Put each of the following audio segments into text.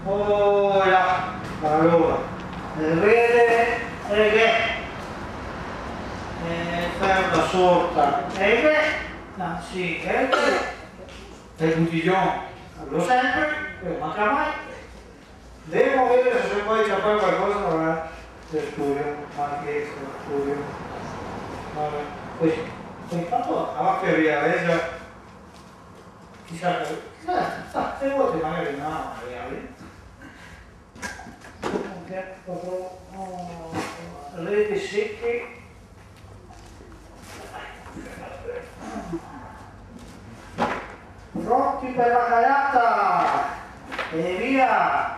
Ora, allora, vede, fare una sorta, sì, e bottiglione, lo sempre, non manca mai. Devo vedere se poi c'è poi qualcosa, vabbè, studio, anche studio. Vabbè, poi intanto la vaccheria, chissà, se volte magari no, magari. Rete secche. Pronti per la cagata e via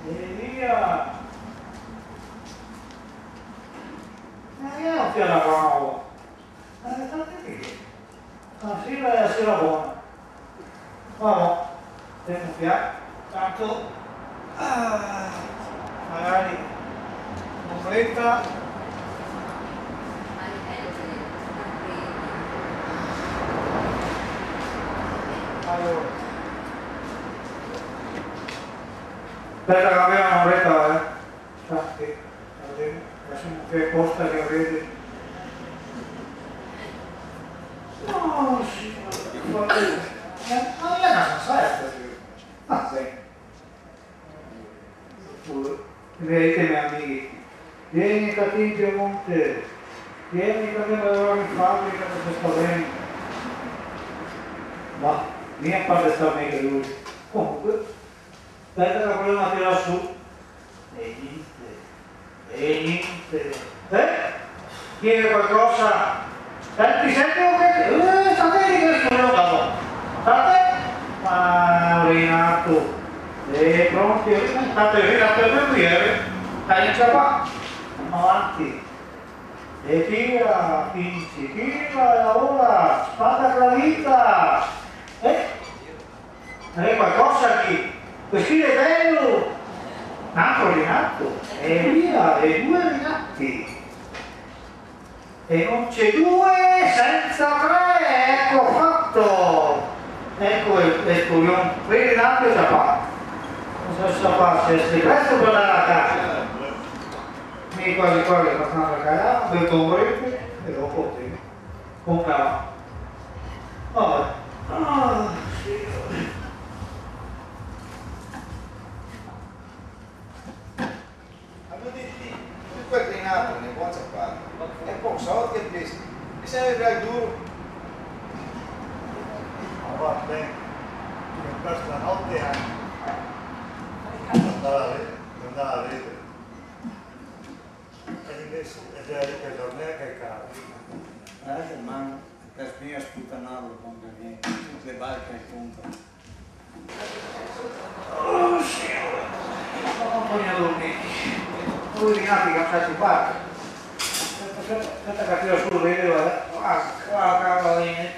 io non ti la provo sì, la sera buona vabbè, tempo piano tanto magari completa. Allora, aspetta che abbiamo un'oretta, adesso che posta che avete. No, sì, non sai vedete miei amici, vieni da te in Piemonte, vieni da me in fabbrica che sta bene. Ma lì a parte sta meglio lui. Comunque, aspetta che volevo tirare su. E niente. Chiede qualcosa. Senti che state che sono dato. State? Rinato. Pronti? State Rinato per venire. Dai, c'è qua. Andiamo avanti. E tira, pinci, tira, ora, spada clavita. Qualcosa qui. Questo è bello. Un altro Rinato. E via, e due Rinati. E non c'è due senza tre, ecco fatto. Ecco il coglione. Quelli Rinati è già fatto. Non so se fa, se presto per andare a casa. Mi quasi quasi passando a casa, per tombrete e dopo ti comprava. Vabbè. Hanno detto, quel Rinato ne può fare. E poi so che questo. E se ne vai duro. Ma va bene, in questa notte andava a vedere. E invece è che dormire che caro. Ma per me a sputtanarlo quando viene, tutte le barche al punto. Oh signore, non voglio dormire. Due Rinati campati in barca. Aspetta che tiro sul video, cavolo.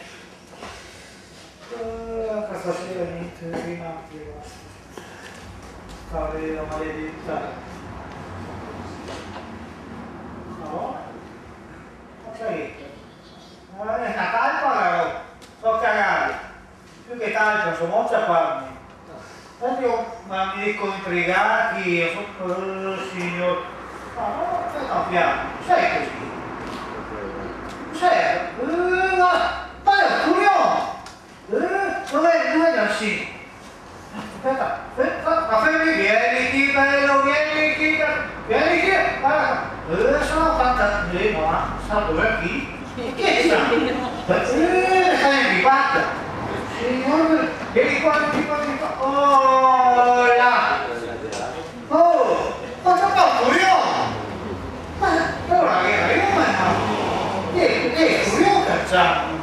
Questa sera niente Rinati, basta. Cavolo, maledetta. No? Ok. Una calpa so cagare. Più che calpa, sono molto a farmi. Ma mi dico intrigati, signor. No, no, piano. Sei così. Sei. Ma è un curioso. Dov'è Nassini? Aspetta, ma vieni qui, bello, vieni qui. Sono fatta, ma sa dov'è qui? Che sta? Stai in ribatta. Signore, vieni qua. Oh, là. Oh, ma c'è un curioso. Ma ora che era io, curioso cacciamo.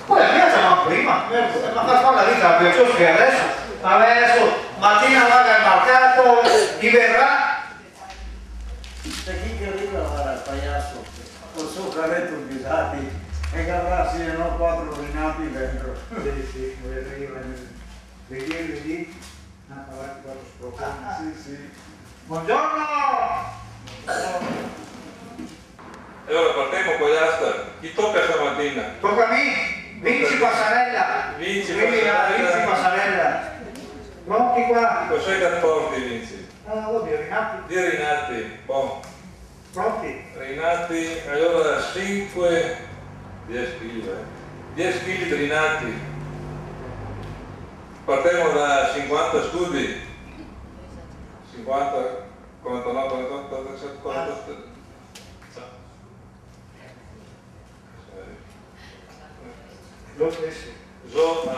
Poi la mia siamo prima, ma fa la vita per ciò che adesso mattina vado al mercato, chi verrà? C'è chi che arriva al pagliaccio col suo carretto bisati e che avrà sì e no 4 Rinati dentro. Sì, vedi? Avanti 4 sproponi. Sì. Buongiorno! E ora partiamo con l'asta. Chi tocca stamattina? Tocca a me! Vinci Passarella! Vinci Passarella! Pronti qua? Cos'è che porti, Vinci? Oddio, Rinati. Di Rinati, buon. Pronti? Rinati, allora 5, 10 kg, 10 kg di Rinati. Partiamo da 50 scudi. 50, 49, 48, 47, 48. Lo stesso. Zo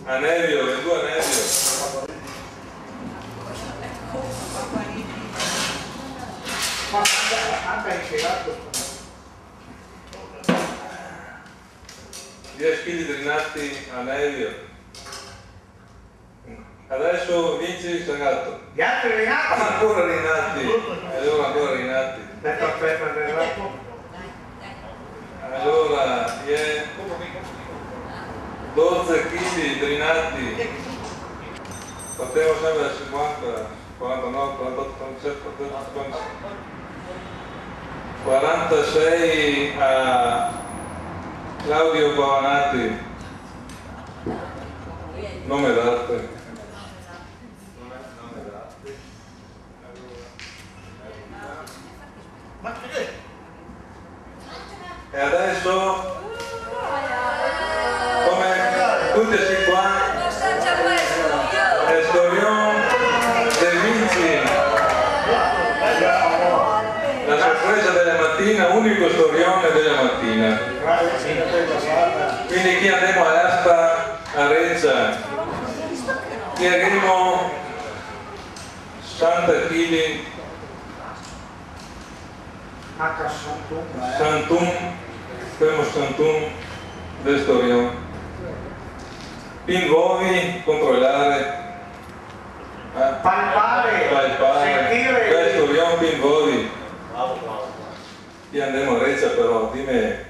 a Nevio, le due a Nevio. Ma anche impiegato. 10 kg di Rinati a Nevio. Adesso Vinci Sagato. Gli altri Rinati? Ancora Rinati. Allora ancora Rinati. Aspetta, aspetta. Allora, 12 kg di Rinati. Partiamo sempre da 50, 49, 48, 47, 48, 46 a Claudio Pavanati. Nome d'arte. E adesso, come tutti e qua, è Storion del Vinci, la sorpresa della mattina, unico storione della mattina. Quindi chi andiamo all'asta a Reccia, chiederemo 60 kg Santum, primo Santum del Storion. In voi controllare, palpare, sentire. Del Storion in voi. Qui andiamo a Reccia però, dimmi.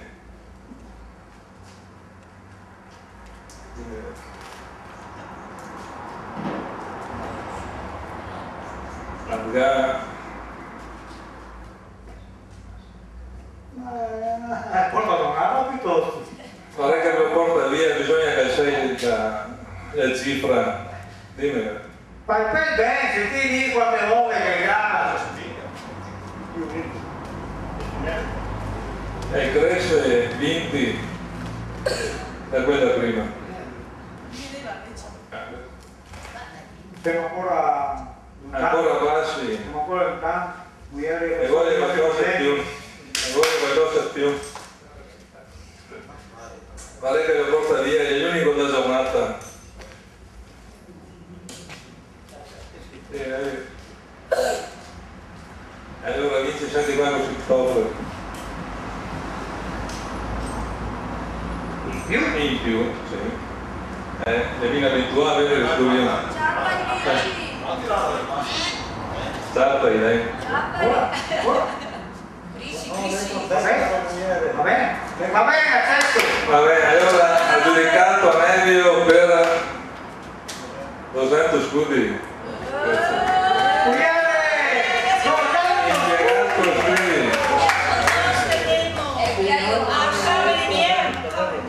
Portalo una roba piuttosto. Guarda che lo porta via, bisogna che sei la cifra. Dimmi. Ma il pendenze, ti dico quante volte che gara. E cresce 20 da quella prima. Siamo ancora bassi. Siamo ancora in tanto. E vuole qualcosa più. E vuole qualcosa più. Guarda che lo porta via, è l'unico da giornata. Allora Vinci, senti quando si offre. In più, sì. Devi abituare a vedere lo studio. Ciao, dai. Va bene, accetto. Va bene, allora ha giudicato a Nevio per 200 scudi.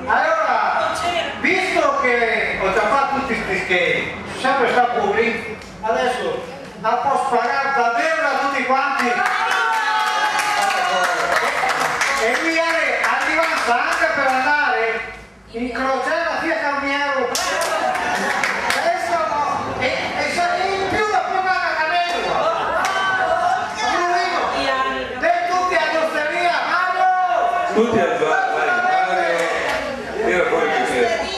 Allora, visto che ho già fatto tutti questi schemi, sono sempre stato pulito, adesso la posso pagare davvero a tutti quanti e mi arriva anche per andare in crociera sia Carmiero adesso e in più la pagare a Canello tutti all'osteria, Mario! Tutti al bar, tira fuori il bicchiere.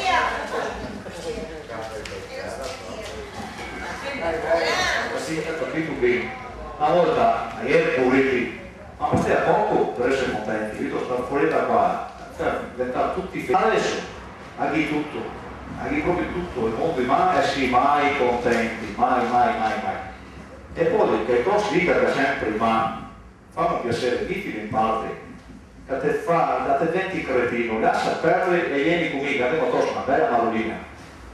Capito bene, una volta ieri puliti, ma stai a poco per essere contenti, io sto fuori da qua, diventare tutti felici. Adesso, aghi tutto, aghi proprio tutto, il mondo mai contenti, mai. E poi che cosa dica che sempre, ma fammi un piacere, ditemi in parte, che te fa, da te diventi cretino, lascia perdere e vieni conmigo, andiamo a tossere una bella marolina,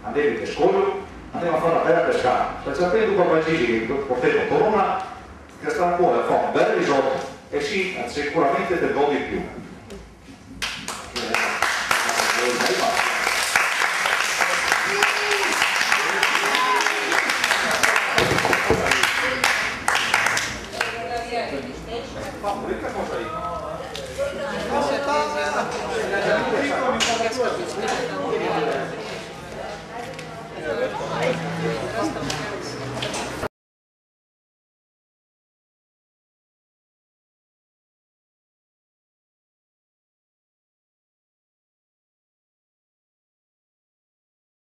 andiamo che scoglio, andiamo a fare una bella pescata, se c'è appena due paesini che portiamo corona, che sta ancora a fare un bel risotto e sì, sicuramente te godi più. Ricca cosa è? Grazie.